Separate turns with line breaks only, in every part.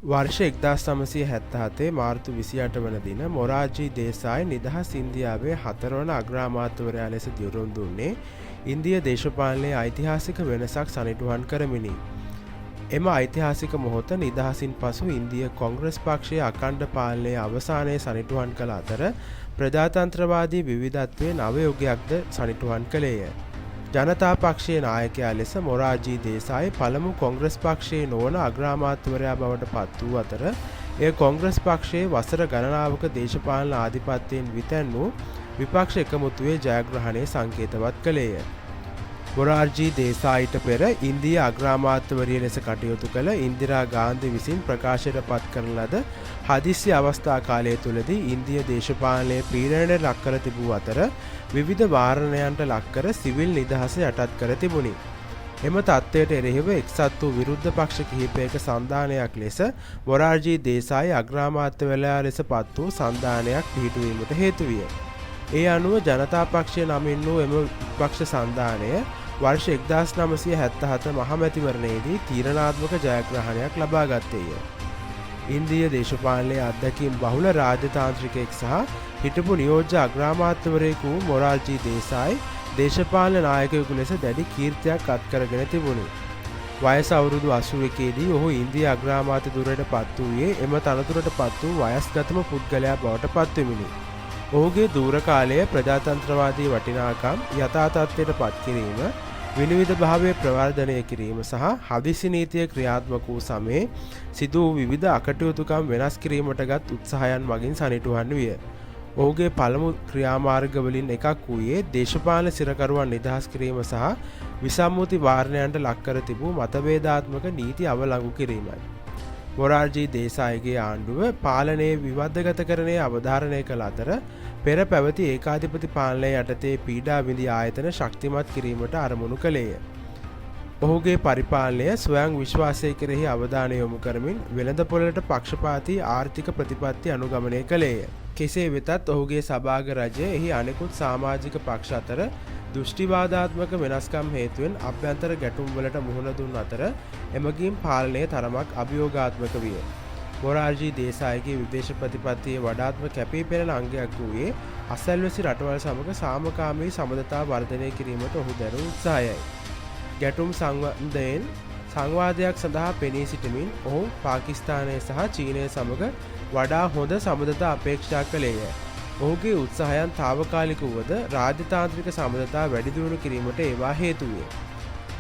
වර්ෂ 1977 මාර්තු 28 වන දින මොරාර්ජී දේසායි නිදහස් ඉන්දියාවේ 4 වන අග්‍රාමාත්‍යවරයා ලෙස දියුණු දුන්නේ ඉන්දිය දේශපාලනයේ ඓතිහාසික වෙනසක් සනිටුහන් කරමිනි. එම ඓතිහාසික මොහොත නිදහසින් පසු ඉන්දිය කොංග්‍රස් පක්ෂයේ අඛණ්ඩ පාලනයේ අවසානයේ සනිටුහන් කළ අතර ප්‍රජාතන්ත්‍රවාදී විවිධත්වයේ නව යුගයක්ද සනිටුහන් කළේය. ජනතා පක්ෂයේ නායකයා ලෙස මොරාර්ජී දේසායි පළමු කොංග්‍රස් පක්ෂයේ නොවන අග්‍රාමාත්‍යවරයා බවට පත් වූ අතර එය කොංග්‍රස් පක්ෂයේ වසර ගණනාවක දේශපාලන ආධිපත්‍යයෙන් විතැන් වූ විපක්ෂ එකමුතුවේ ජයග්‍රහණය සංකේතවත් කළේය. මොරාර්ජී දේසායිට පෙර ඉන්දිය අග්‍රාමාත්‍යවරිය ලෙස කටයුතු කළ ඉන්දිරා ගාන්ධි විසින් ප්‍රකාශයට පත් කරන ලද හදිසි අවස්ථා කාලය තුළදී ඉන්දිය දේශපාලනයේ පීඩනයට ලක් කර තිබූ අතර විවිධ වාරණයන්ට ලක්කර සිවිල් නිදහස යටත් කර තිබුණි. එම තත්ත්වයට එරෙහිව එක්සත් වූ විරුද්ධ පක්ෂ කිහිපයක සන්ධානයක් ලෙස මොරාර්ජී දේසායි අග්‍රාමාත්‍යවරයා ලෙස පත් වූ සන්ධානයක් පිහිටුවීමට හේතු විය. ඒ අනුව ජනතා පක්ෂය නමින් වූ එම විපක්ෂ සන්ධානය වර්ෂ 1977 මහමැතිවරණයේදී තීරණාත්මක ජයග්‍රහණයක් ලබා ගත්තේය. ඉන්දිය දේශපාලනයේ අත්දැකීම් බහුල රාජ්‍යතාන්ත්‍රිකයෙක් සහ හිටපු නියෝජ්‍ය අග්‍රාමාත්‍යවරයෙකු වූ මොරාර්ජී දේසායි දේශපාලන නායකයෙකු ලෙස දැඩි කීර්තියක් අත්කරගෙන තිබුණි. වයස අවුරුදු 81 දී ඔහු ඉන්දිය අග්‍රාමාත්‍ය ධුරයට පත් වූයේ එම තනතුරට පත් වූ වයස්ගතම පුද්ගලයා බවට පත්වෙමිනි. ඔහුගේ දූර කාලයේ ප්‍රජාතන්ත්‍රවාදී වටිනාකම් යථා තත්ත්වයට පත් කිරීම, විනිවිද භාවය ප්‍රවර්ධනය කිරීම සහ හදිසි නීතිය ක්‍රියාත්මක වූ සමයේ සිදු වූ විවිධ අකටයුතුකම් වෙනස් කිරීමටගත් උත්සාහයන් මගින් සනිටුහන් විය. ඔහුගේ පළමු ක්‍රියාමාර්ගවලින් එකක් වූයේ දේශපාලන සිරකරුවන් නිදහස් කිරීම සහ විසම්මුති වාරණයන්ට ලක්කර තිබූ මතභේදාත්මක නීති අවලංගු කිරීමයි. මොරාර්ජී දේසායිගේ ආණ්ඩුව පාලනයේ විවද්දගතකරණය අවධාරණය කළ අතර පෙර පැවති ඒකාධිපති පාලනය යටතේ පීඩා විඳි ආයතන ශක්තිමත් කිරීමට අරමුණු කළේය. ඔහුගේ පරිපාලනය ස්වයං විශ්වාසය කෙරෙහි අවධානය යොමු කරමින් වෙළඳපොළට පක්ෂපාතී ආර්ථික ප්‍රතිපත්ති අනුගමනය කළේය. කෙසේ වෙතත් ඔහුගේ සභාග රජය එහි අනෙකුත් සමාජික පක්ෂ අතර දෘෂ්ටිවාදාත්මක වෙනස්කම් හේතුවෙන් අභ්‍යන්තර ගැටුම්වලට මුහුණ දුන් අතර එමගින් පාලනය තරමක් අභියෝගාත්මක විය. මොරාර්ජී දේසායිගේ විදේශ ප්‍රතිපත්තියේ වඩාත්ම කැපී පෙනෙන අංගයක් වූයේ අසල්වැසි රටවල් සමග සාමකාමී සබඳතා වර්ධනය කිරීමට ඔහු දැරූ උත්සාහයයි. ගැටුම් සංවාදයෙන් සංවාදයක් සඳහා පෙනී සිටමින් ඔහු පාකිස්තානය සහ චීනය සමග වඩා හොඳ සබඳතා අපේක්ෂා කළේය. ඔහුගේ උත්සාහයන් තාවකාලික වුවද රාජ්‍යතාන්ත්‍රික සබඳතා වැඩි දියුණු කිරීමට ඒවා හේතු විය.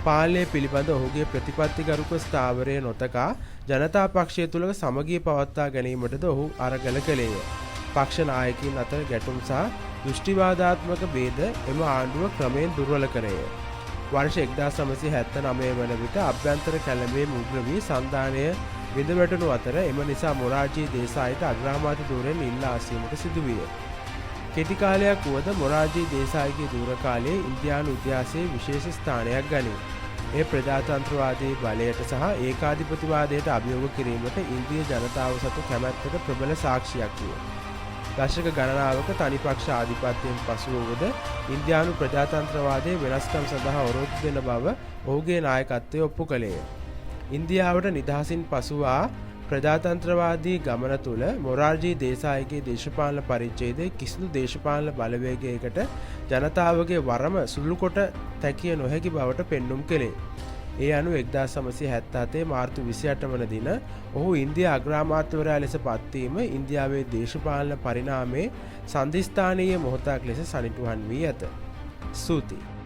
පාලනය පිළිබඳ ඔහුගේ ප්‍රතිපත්තිගරුක ස්ථාවරය නොතකා ජනතා පක්ෂය තුළ සමගිය පවත්වා ගැනීමටද ඔහු අරගල කළේය. පක්ෂ නායකින් අතර ගැටුම් සහ දෘෂ්ටිවාදාත්මක ભેද එම ආණ්ඩුව ක්‍රමයෙන් දුර්වල කරේය. වර්ෂ 1979 වන විට අභ්‍යන්තර කැළඹේ උග්‍ර වී සන්ධානය විඳවැටුණු අතර එම නිසා මොරාර්ජී දේසායිට අග්‍රාමාත්‍ය ධුරයෙන් ඉල්ලා අසීමට සිදුවිය. කෙටි කාලයක් වුවද මොරාර්ජී දේසායිගේ දූර කාලයේ ඉන්දියානු ඉතිහාසයේ විශේෂ ස්ථානයක් ගනී. ඒ ප්‍රජාතන්ත්‍රවාදී බලයට සහ ඒකාධිපතිවාදයට අභියෝග කිරීමට ඉන්දිය ජනතාව සතු කැමැත්තට ප්‍රබල සාක්ෂියක් විය. දශක ගණනාවක තනිපක්ෂ ආධිපත්‍යයෙන් පසුව වුවද ඉන්දියානු ප්‍රජාතන්ත්‍රවාදයේ වෙනස්කම් සඳහා ඔරොත්තු දෙන බව ඔහුගේ නායකත්වය ඔප්පු කළේය. ඉන්දියාවට නිදහසින් පසුවා ප්‍රජාතන්ත්‍රවාදී ගමන තුළ මොරාර්ජී දේසායිගේ දේශපාලන පරිච්ඡේදයේ කිසිදු දේශපාලන බලවේගයකට ජනතාවගේ වරම සුළුකොට තැකිය නොහැකි බවට පෙන්නුම් කළේ. ඒ අනුව 1977 මාර්තු 28 වන දින ඔහු ඉන්දිය අග්‍රාමාත්‍යවරයා ලෙස පත්වීම ඉන්දියාවේ දේශපාලන පරිණාමයේ සන්ධිස්ථානීය මොහොතක් ලෙස සනිටුහන් වී ඇත. ස්තුතියි.